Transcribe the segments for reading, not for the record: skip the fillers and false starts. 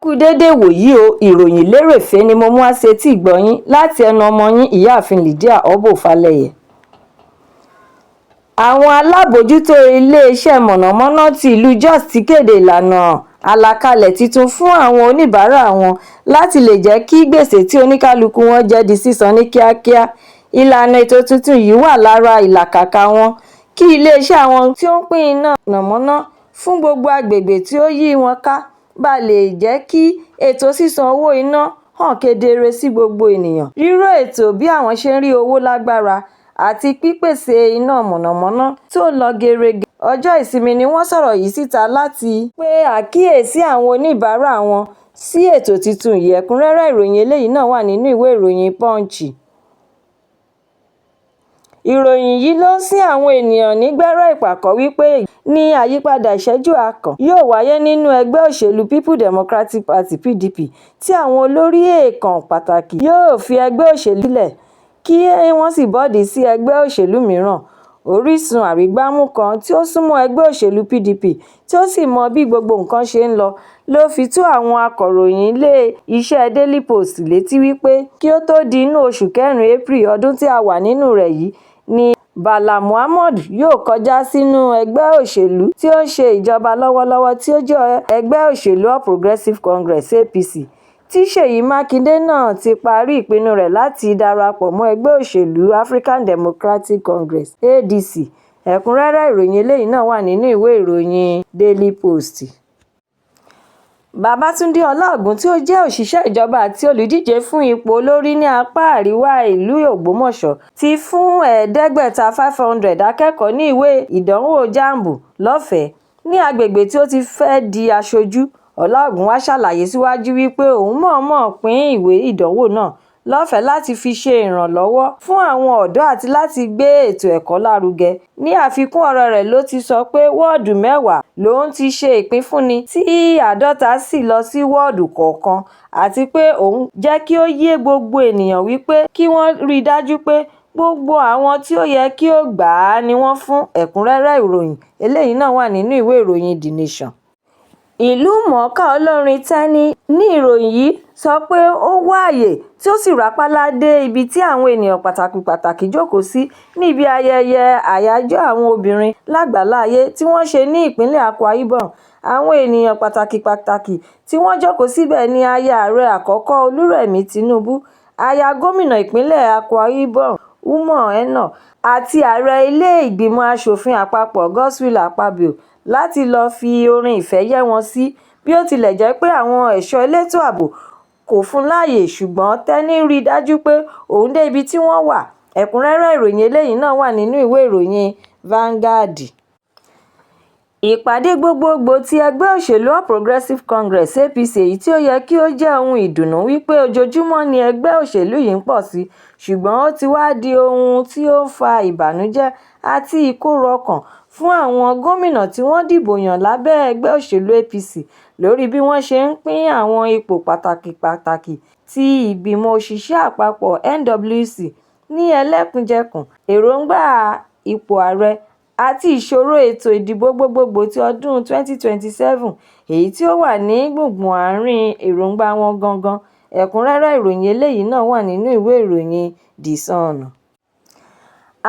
kú déédéé wòyí o, ìròyìn lérèfé ni mo mú wá sétí ìgbọ́-yín láti ẹnu ọmọ yín ìyáàfin Lydia Ọbọ́falẹ́yẹ. Àwọn alábòójútó iléeṣẹ́ mọ̀nàmọ́ná ti ìlú Jos ti kéde ìlànà àlàkalẹ̀ tuntun fún àwọn oníbàárà wọn láti lè jẹ́ kí gbèsè tí oníkálukú wọn jẹ di sísan ní kíákíá. Ìlànà ètò tuntun yìí wà lára ìlàkàkà wọn kí iléeṣẹ́ àwọn tí ó ń pín iná mọ̀nàmọ́ná fún gbogbo agbègbè tí ó yí wọn ká bá lè jẹ́ kí ètò sísan owó iná hàn kedere sí gbogbo ènìyàn. Ríró ètò bí àwọn ṣe ń rí owó lágbára àti pípèsè iná mọ̀nàmọ́ná tó lọ gerege. Ọjọ́ ìsinmi ni wọ́n sọ̀rọ̀ yìí síta láti pe àkíyèsí àwọn oníbàárà wọn sí ètò tuntun yìí. Ẹ̀kúnrẹ́rẹ́ ìròyìn eléyìí náà wà nínú ìwé ìròyìn Punch. Ìròyìn yìí ló ń sin àwọn ènìyàn nígbẹ́rẹ́ ìpàkọ́ wípé ní àyípadà ìṣẹ́jú àkàn yóò wáyé nínú ẹgbẹ́ òṣèlú People's Democratic Party (PDP) tí àwọn olórí èèkàn pàtàkì yóò fi ẹgbẹ́ òṣèlú sílẹ̀ kí wọ́n sì bọ́ọ̀dì sí ẹgbẹ́ òṣèlú mìíràn. Orísun àrígbámú kan tí ó súnmọ́ ẹgbẹ́ òṣèlú PDP tí ó sì mọ bí gbogbo nǹkan ṣe ń lọ ló fi tó àwọn akọ̀ròyìn ilé-iṣẹ́ Daily Post létí wípé kí ó tó di inú oṣù kẹrin April ọdún tí a wà nínú rẹ̀ yìí ni Bala Mohammed yóò kọjá sínú ẹgbẹ́ òṣèlú tí ó ń ṣe ìjọba lọ́wọ́lọ́wọ́ tí ó jẹ́ ẹgbẹ́ òṣèlú All Progressives Congress (APC) tí Ṣèyí Mákindé náà ti parí ìpinnu rẹ̀ láti darapọ̀ mọ́ ẹgbẹ́ òṣèlú African Democratic Congress (ADC). Ẹ̀kúnrẹ́rẹ́ ìròyìn eléyìí náà wà nínú ìwé ìròyìn Daily Post. Babátúndé Ọláògún tí ó jẹ́ òṣìṣẹ́ ìjọba àti olùdíje fún ipò olórí ní apá àríwá ìlú Ògbómọ̀ṣọ́ ti fún 500 akẹ́kọ̀ọ́ ní ìwé ìdánwò jáàmbù lọ́fẹ̀ẹ́ ní agbègbè tí ó ti fẹ́ di aṣojú. Ọláògún wá ṣàlàyé síwájú wípé òun mọ̀ọ́mọ̀ pín ìwé ìdánwò náà lọ́fẹ̀ẹ́ láti fi ṣe ìrànlọ́wọ́ fún àwọn ọ̀dọ́ àti láti gbé ètò ẹ̀kọ́ lárugẹ. Ní àfikún ọ̀rọ̀ rẹ̀ ló ti sọ pé wọ́ọ̀dù 10 lòun ti ṣe ìpínfúnni tí 50 sì lọ sí wọ́ọ̀dù kọ̀ọ̀kan àti pé òun jẹ́ kí ó yé gbogbo ènìyàn wípé kí wọ́n rí dájú pé gbogbo àwọn tí ó yẹ kí ó gbà á ni wọ́n fún. Ẹ̀kúnrẹ́rẹ́ ìròyìn eléyìí náà wà nínú ìwé ìròyìn The Nation. Ìlú mọ̀ọ́ká olórin Tẹ́ní ní ìròyìn yìí sọ pé ó wá àyè tí ó sì rápálá dé ibi tí àwọn ènìyàn pàtàkì jókòó sí níbi ayẹyẹ àyájọ́ àwọn obìnrin lágbàláyé tí wọ́n ṣe ní ìpínlẹ̀ Akwa Ibom. Àwọn ènìyàn pàtàkì tí wọ́n jókòó síbẹ̀ ni aya ààrẹ àkọ́kọ́ Olúrẹ̀mí Tinubu, aya gómìnà ìpínlẹ̀ Akwa Ibom Umo Eno àti ààrẹ ilé ìgbìmọ̀ aṣòfin àpapọ̀ Godswill Akpabio láti lọ fi orin ìfẹ́ yẹ́ wọn sí. Bí ó tilẹ̀ jẹ́ pé àwọn ẹ̀ṣọ́ elétò ààbò kò fún láàyè ṣùgbọ́n Tẹ́ní rí dájú pé òun dé ibi tí wọ́n wà. Ẹ̀kúnrẹ́rẹ́ ìròyìn eléyìí náà wà nínú ìwé ìròyìn Vanguard. Ìpàdé gbogbogbò ti ẹgbẹ́ òṣèlú All Progressives Congress (APC) èyí tí ó yẹ kí ó jẹ́ ohun ìdùnnú wípé ojoojúmọ́ ni ẹgbẹ́ òṣèlú yìí ń pọ̀ sí ṣùgbọ́n ó ti wá di ohun tí ó ń fa ìbànújẹ́ àti ìkorò ọkàn fún àwọn gómìnà tí wọ́n dìbò yàn lábẹ́ ẹgbẹ́ òṣèlú APC lórí bí wọ́n ṣe ń pín àwọn ipò pàtàkì tí ìgbìmọ̀ òṣìṣẹ́ àpapọ̀ NWC ní ẹlẹ́kùnjẹkùn, èròǹgbà ipò ààrẹ àti ìṣòro ètò ìdìbò gbogbogbò ti ọdún 2027 èyí tí ó wà ní gbùngbùn àárín èròǹgbà wọn gangan. Ẹ̀kúnrẹ́rẹ́ ìròyìn eléyìí náà wà nínú ìwé ìròyìn The Sun.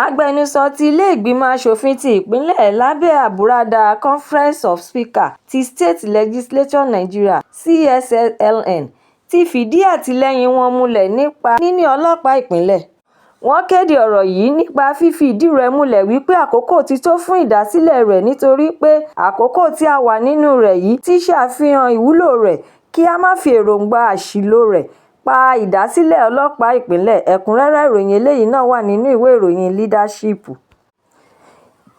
Agbẹnusọ ti ilé ìgbìmọ̀ aṣòfin ti ìpínlẹ̀ lábẹ́ àbúradà Conference of Speakers ti State Legislature Nigeria (CSLN) ti fìdí àtìlẹ́yìn wọn múlẹ̀ nípa níní ọlọ́pàá ìpínlẹ̀. Wọ́n kéde ọ̀rọ̀ yìí nípa fífi ìdí rẹ̀ múlẹ̀ wípé àkókò ti tó fún ìdásílẹ̀ rẹ̀ nítorí pé àkókò tí a wà nínú rẹ̀ yìí ti ṣàfihàn ìwúlò rẹ̀ kí a má fi èròǹgbà àṣìlò rẹ̀ pa ìdásílẹ̀ ọlọ́pàá ìpínlẹ̀. Ẹ̀kúnrẹ́rẹ́ ìròyìn eléyìí náà wà nínú ìwé ìròyìn Leadership.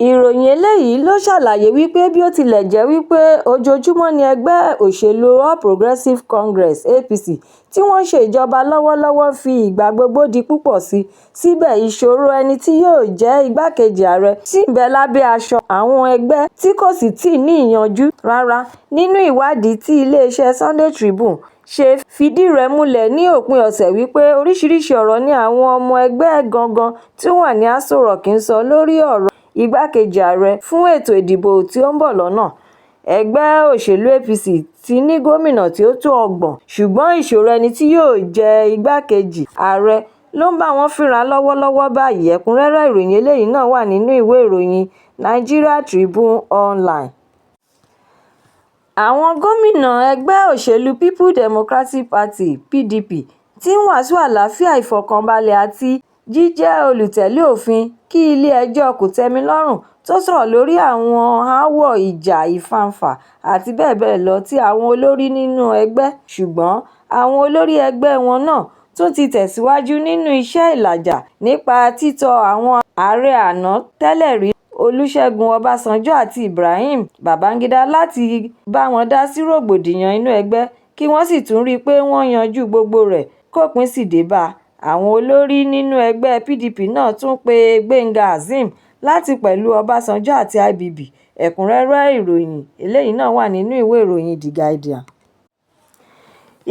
Ìròyìn eléyìí ló ṣàlàyé wípé bí ó tilẹ̀ jẹ́ wípé ojoojúmọ́ ni ẹgbẹ́ òṣèlú All Progressives Congress (APC) tí wọ́n ń ṣe ìjọba lọ́wọ́lọ́wọ́ fi ìgbà gbogbo di púpọ̀ sí, síbẹ̀ ìṣòro ẹni tí yóò jẹ́ igbákejì ààrẹ ṣì ń bẹ lábẹ́ aṣọ àwọn ẹgbẹ́ tí kò sì tíì ní ìyanjú rárá. Nínú ìwádìí tí iléeṣẹ́ Sunday Tribune ṣe fìdí rẹ̀ múlẹ̀ ní òpin ọ̀sẹ̀ wípé oríṣiríṣi ọ̀rọ̀ ni àwọn ọmọ ẹgbẹ́ gangan tí ó wà ní Aso Rock ń sọ lórí ọ̀rọ̀ igbákejì ààrẹ fún ètò ìdìbò tí ó ń bọ̀ lọ́nà. ẹgbẹ́ òṣèlú APC ti ní gómìnà tí ó tó 30, ṣùgbọ́n ìṣòro ẹni tí yóò jẹ igbákejì ààrẹ ló ń bá wọn fínra lọ́wọ́lọ́wọ́ báyìí. Ẹ̀kúnrẹ́rẹ́ ìròyìn eléyìí náà wà nínú ìwé ìròyìn Nigeria Tribune online. Àwọn gómìnà ẹgbẹ́ òṣèlú People Democratic Party (PDP) ti ń wàásù àlàáfíà, ìfọ̀kànbalẹ̀ àti jíjẹ́ olùtẹ̀lé òfin kí ilé-ẹjọ́ kòtẹ́milọ́rùn tó sọ̀rọ̀ lórí àwọn aáwọ̀, ìjà, ìfàǹfà àti bẹ́ẹ̀ bẹ́ẹ̀ lọ tí àwọn olórí nínú ẹgbẹ́. Ṣùgbọ́n àwọn olórí ẹgbẹ́ wọn náà tún ti tẹ̀síwájú nínú iṣẹ́ ìlàjà nípa títọ àwọn ààrẹ àná tẹ́lẹ̀ rí Olúṣẹ́gun Ọbásanjọ́ àti Ibrahim Babangida láti bá wọn dá sí rògbòdìyàn inú ẹgbẹ́ kí wọ́n sì tún rí pé wọ́n yanjú gbogbo rẹ̀ kópin sì dé bá. Àwọn olórí nínú ẹgbẹ́ PDP náà tún pe Gbénga Azeem láti pẹ̀lú Ọbásanjọ́ àti IBB. Ẹ̀kúnrẹ́rẹ́ ìròyìn eléyìí náà wà nínú ìwé ìròyìn The Guardian.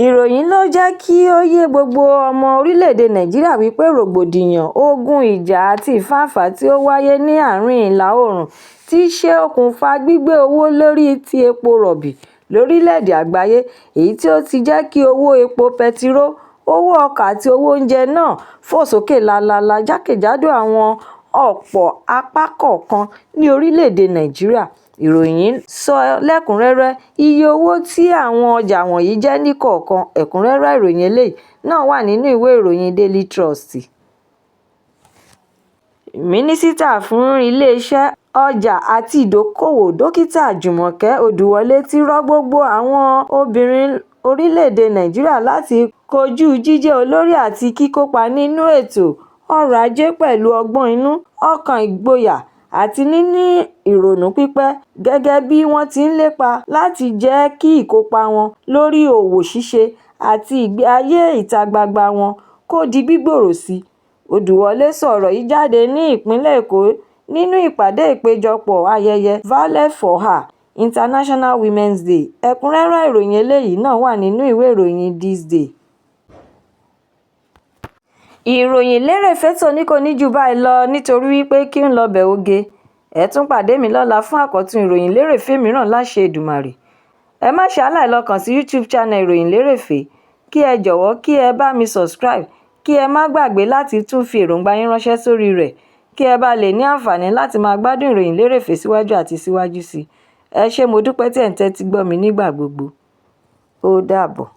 Ìròyìn ló jẹ́ kí ó yé gbogbo ọmọ orílẹ̀-èdè Nàìjíríà wípé rògbòdìyàn, ogun, ìjà àti ìfàǹfà tí ó wáyé ní àárín ìlà-oòrùn ti ṣe okùnfà gbígbé owó lórí ti epo rọ̀bì lórílẹ̀-èdè àgbáyé, èyí tí ó ti jẹ́ kí owó epo pẹtiró, owó ọkọ̀ àti owó oúnjẹ náà fò sókè lálaalá jákèjádò àwọn ọ̀pọ̀ apá kọ̀ọ̀kan ní orílẹ̀-èdè Nàìjíríà. Ìròyìn sọ lẹ́kùnrẹ́rẹ́ iye owó tí àwọn ọjà wọ̀nyí jẹ́ níkọ̀ọ̀kan. Ẹ̀kúnrẹ́rẹ́ ìròyìn eléyìí náà wà nínú ìwé ìròyìn Daily Trust. Mínísítà fún Ilé-iṣẹ́, Ọjà àti Ìdókòwò Dókítà Jùmọ̀kẹ́ Odùwọlé ti rọ gbogbo àwọn obìnrin orílẹ̀-èdè Nàìjíríà láti kojú jíjẹ́ olórí àti kíkópa nínú ètò ọrọ̀ ajé pẹ̀lú ọgbọ́n inú, ọkàn ìgboyà àti níní ìrònú pípẹ́, gẹ́gẹ́ bí wọ́n ti ń lépa láti jẹ́ kí ìkópa wọn lórí òwò ṣíṣe àti ìgbé ayé ìta gbangba wọn kó di gbígbòòrò sí i. Odùwọlé sọ̀rọ̀ yìí jáde ní ìpínlẹ̀ Èkó nínú ìpàdé ìpéjọpọ̀ ayẹyẹ Violence for Her International Women's Day. Ẹ̀kúnrẹ́rẹ́ ìròyìn eléyìí náà wà nínú ìwé ìròyìn This Day. Ìròyìn Lerefe Toni kò ní jù báyìí lọ nítorí wípé kí n lọ bẹ̀ oge. Ẹ tún pàdé mi lọ́la fún àkọ́tún ìròyìn Lerefe mìíràn láṣẹ Èdùmàrè. Ẹ má ṣe aláì lọ kàn sí YouTube channel Ìròyìn Lerefe. Kí ẹ jọ̀wọ́ kí ẹ bá mi subscribe. Kí ẹ má gbàgbé láti tún fi èròǹgbà yín ránṣẹ́ sórí rẹ̀ kí ẹ bá lè ní àǹfààní láti máa gbádùn ìròyìn Lerefe síwájú àti síwájú sí i. Ẹ ṣé mo dúpẹ́ tí ẹ̀ ń tẹ́tí gbọ́ mi nígbà gbogbo. Ó dàbọ̀.